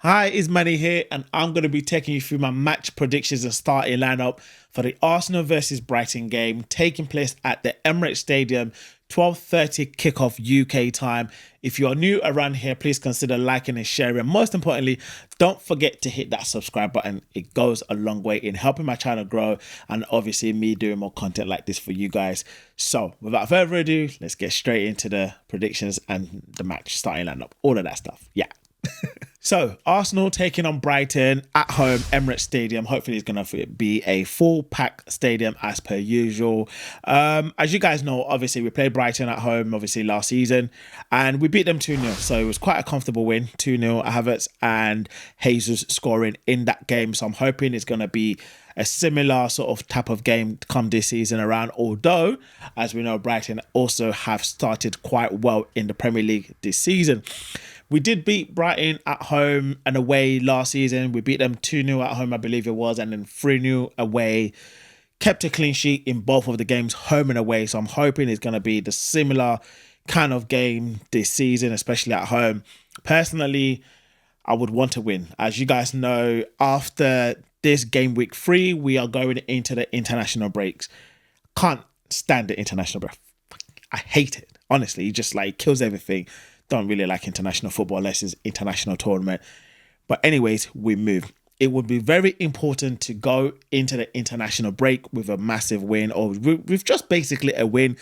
Hi, it's Manny here, and I'm going to be taking you through my match predictions and starting lineup for the Arsenal versus Brighton game taking place at the Emirates Stadium, 12:30 kickoff UK time. If you're new around here, please consider liking and sharing. Most importantly, don't forget to hit that subscribe button. It goes a long way in helping my channel grow and obviously me doing more content like this for you guys. So without further ado, let's get straight into the predictions and the match starting lineup, all of that stuff. Yeah. So, Arsenal taking on Brighton at home, Emirates Stadium. Hopefully, it's going to be a full pack stadium as per usual. As you guys know, obviously, we played Brighton at home, obviously, last season, and we beat them 2-0. So, it was quite a comfortable win, 2-0. Havertz and Jesus scoring in that game. So, I'm hoping it's going to be a similar sort of type of game come this season around. Although, as we know, Brighton also have started quite well in the Premier League this season. We did beat Brighton at home and away last season. We beat them 2-0 at home, I believe it was, and then 3-0 away. Kept a clean sheet in both of the games, home and away. So I'm hoping it's going to be the similar kind of game this season, especially at home. Personally, I would want to win. As you guys know, after this game week 3, we are going into the international breaks. Can't stand the international break. I hate it. Honestly, it just like kills everything. Don't really like international football unless it's international tournament. But anyways, we move. It would be very important to go into the international break with a massive win or with just basically a win,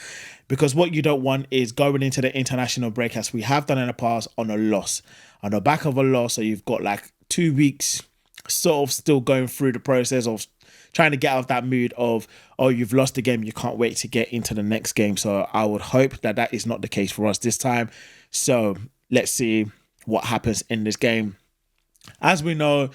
because what you don't want is going into the international break, as we have done in the past, on a loss. On the back of a loss, so you've got like 2 weeks sort of still going through the process of trying to get out of that mood of, oh, you've lost the game, you can't wait to get into the next game. So I would hope that that is not the case for us this time. So let's see what happens in this game. As we know,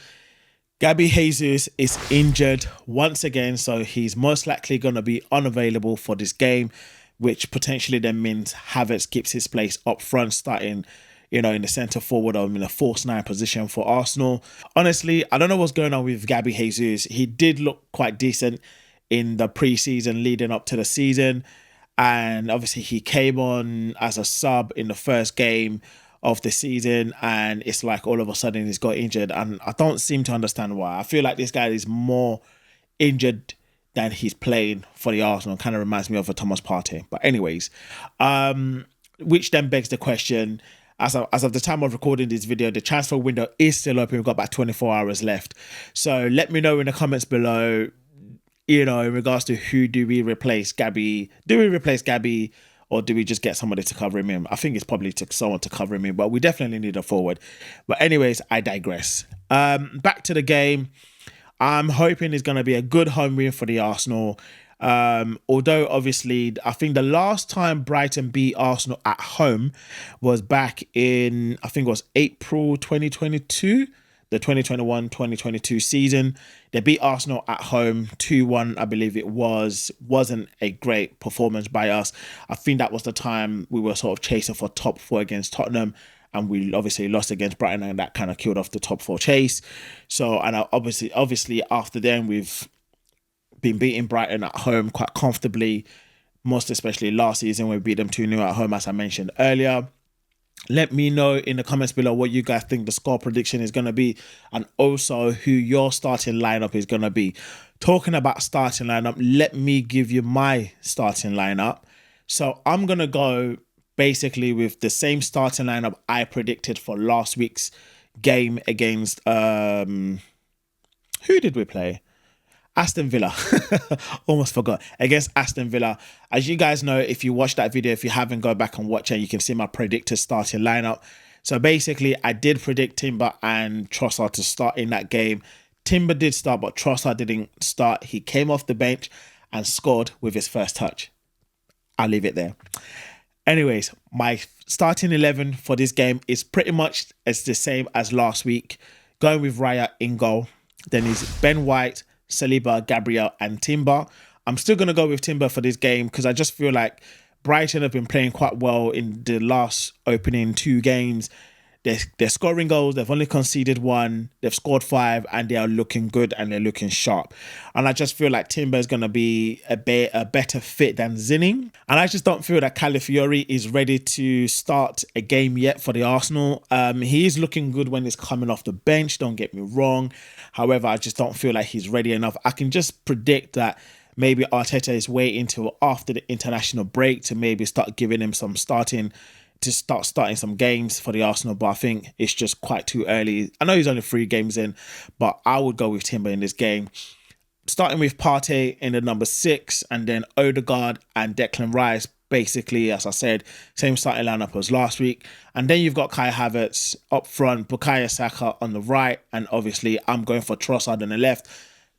Gabby Jesus is injured once again, so he's most likely going to be unavailable for this game, which potentially then means Havertz keeps his place up front, starting, in the centre forward or in a false 9 position for Arsenal. Honestly, I don't know what's going on with Gabby Jesus. He did look quite decent in the pre-season leading up to the season. And obviously he came on as a sub in the first game of the season, and it's like all of a sudden he's got injured, and I don't seem to understand why. I feel like this guy is more injured than he's playing for the Arsenal. Kind of reminds me of a Thomas Partey. But anyways, which then begs the question, as of the time of recording this video, the transfer window is still open. We've got about 24 hours left. So let me know in the comments below, in regards to who do we replace Gabby? Do we replace Gabby, or do we just get somebody to cover him in? I think it's probably someone to cover him in, but we definitely need a forward. But anyways, I digress. Back to the game. I'm hoping it's going to be a good home win for the Arsenal. Although, obviously, I think the last time Brighton beat Arsenal at home was back in, I think it was April 2022. The 2021-2022 season. They beat Arsenal at home 2-1, I believe it was. Wasn't a great performance by us. I think that was the time we were sort of chasing for top 4 against Tottenham, and we obviously lost against Brighton, and that kind of killed off the top 4 chase. So, and obviously after then, we've been beating Brighton at home quite comfortably, most especially last season when we beat them 2-0 at home, as I mentioned earlier. Let me know in the comments below what you guys think the score prediction is going to be, and also who your starting lineup is going to be. Talking about starting lineup, let me give you my starting lineup. So I'm going to go basically with the same starting lineup I predicted for last week's game against, who did we play? Aston Villa. Almost forgot. Against Aston Villa. As you guys know, if you watch that video, if you haven't, go back and watch it. You can see my predicted starting lineup. So basically, I did predict Timber and Trossard to start in that game. Timber did start, but Trossard didn't start. He came off the bench and scored with his first touch. I'll leave it there. Anyways, my starting 11 for this game is pretty much as the same as last week. Going with Raya in goal. Then is Ben White, Saliba, Gabriel and Timber. I'm still going to go with Timber for this game because I just feel like Brighton have been playing quite well in the last opening 2 games. They're scoring goals. They've only conceded 1. They've scored 5, and they are looking good and they're looking sharp. And I just feel like Timber is going to be a better fit than Zinning. And I just don't feel that Calafiori is ready to start a game yet for the Arsenal. He is looking good when he's coming off the bench. Don't get me wrong. However, I just don't feel like he's ready enough. I can just predict that maybe Arteta is waiting till after the international break to maybe start giving him some starting some games for the Arsenal, but I think it's just quite too early. I know he's only 3 games in, but I would go with Timber in this game. Starting with Partey in the number 6, and then Odegaard and Declan Rice, basically, as I said, same starting lineup as last week. And then you've got Kai Havertz up front, Bukayo Saka on the right, and obviously I'm going for Trossard on the left.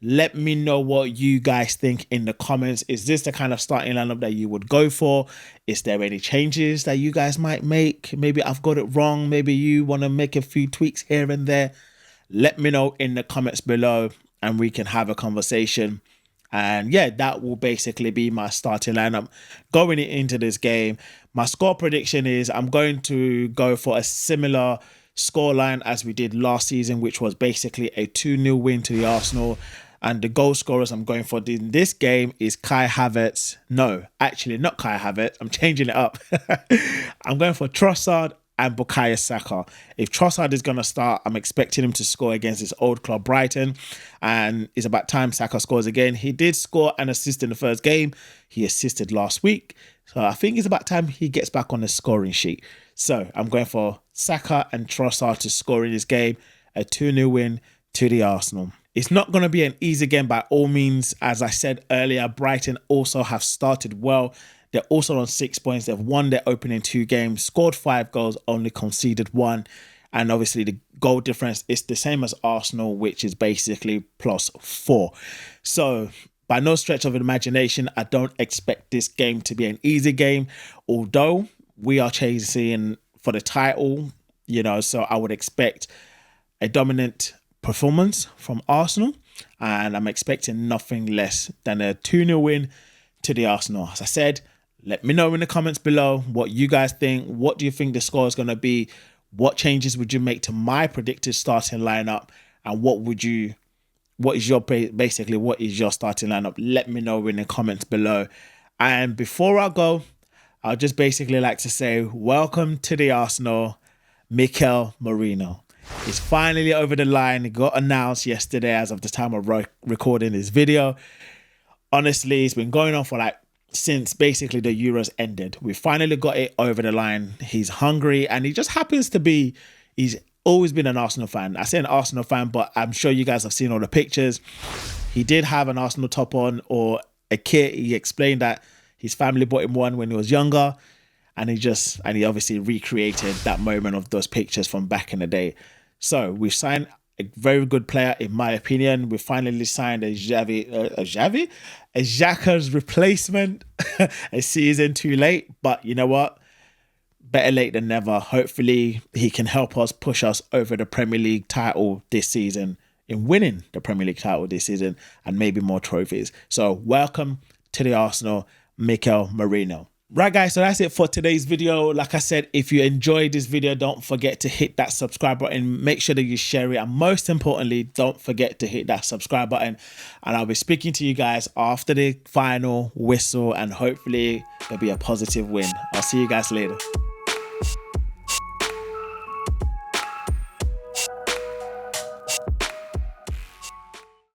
Let me know what you guys think in the comments. Is this the kind of starting lineup that you would go for? Is there any changes that you guys might make? Maybe I've got it wrong. Maybe you want to make a few tweaks here and there. Let me know in the comments below and we can have a conversation. And yeah, that will basically be my starting lineup going into this game. My score prediction is I'm going to go for a similar scoreline as we did last season, which was basically a 2-0 win to the Arsenal. And the goal scorers I'm going for in this game is Kai Havertz. No, actually not Kai Havertz. I'm changing it up. I'm going for Trossard and Bukayo Saka. If Trossard is going to start, I'm expecting him to score against his old club Brighton. And it's about time Saka scores again. He did score an assist in the first game. He assisted last week. So I think it's about time he gets back on the scoring sheet. So I'm going for Saka and Trossard to score in this game. A 2-0 win to the Arsenal. It's not going to be an easy game by all means. As I said earlier, Brighton also have started well. They're also on 6 points. They've won their opening 2 games, scored 5 goals, only conceded 1. And obviously the goal difference is the same as Arsenal, which is basically +4. So by no stretch of imagination, I don't expect this game to be an easy game. Although we are chasing for the title, so I would expect a dominant performance from Arsenal, and I'm expecting nothing less than a 2-0 win to the Arsenal. As I said, let me know in the comments below what you guys think. What do you think the score is going to be? What changes would you make to my predicted starting lineup? And what is your starting lineup? Let me know in the comments below. And before I go, I'd just basically like to say welcome to the Arsenal, Mikel Merino. It's finally over the line. It got announced yesterday as of the time of recording this video. Honestly, it's been going on for since basically the Euros ended. We finally got it over the line. He's hungry and he just happens to be, he's always been an Arsenal fan. I say an Arsenal fan, but I'm sure you guys have seen all the pictures. He did have an Arsenal top on or a kit. He explained that his family bought him one when he was younger. And he obviously recreated that moment of those pictures from back in the day. So we've signed a very good player, in my opinion. We finally signed a Xhaka's replacement. A season too late, but you know what? Better late than never. Hopefully he can help us push us over the Premier League title this season, in winning the Premier League title this season, and maybe more trophies. So welcome to the Arsenal, Mikel Merino. Right guys, so that's it for today's video. Like I said, if you enjoyed this video, don't forget to hit that subscribe button. Make sure that you share it. And most importantly, don't forget to hit that subscribe button. And I'll be speaking to you guys after the final whistle. And hopefully there'll be a positive win. I'll see you guys later.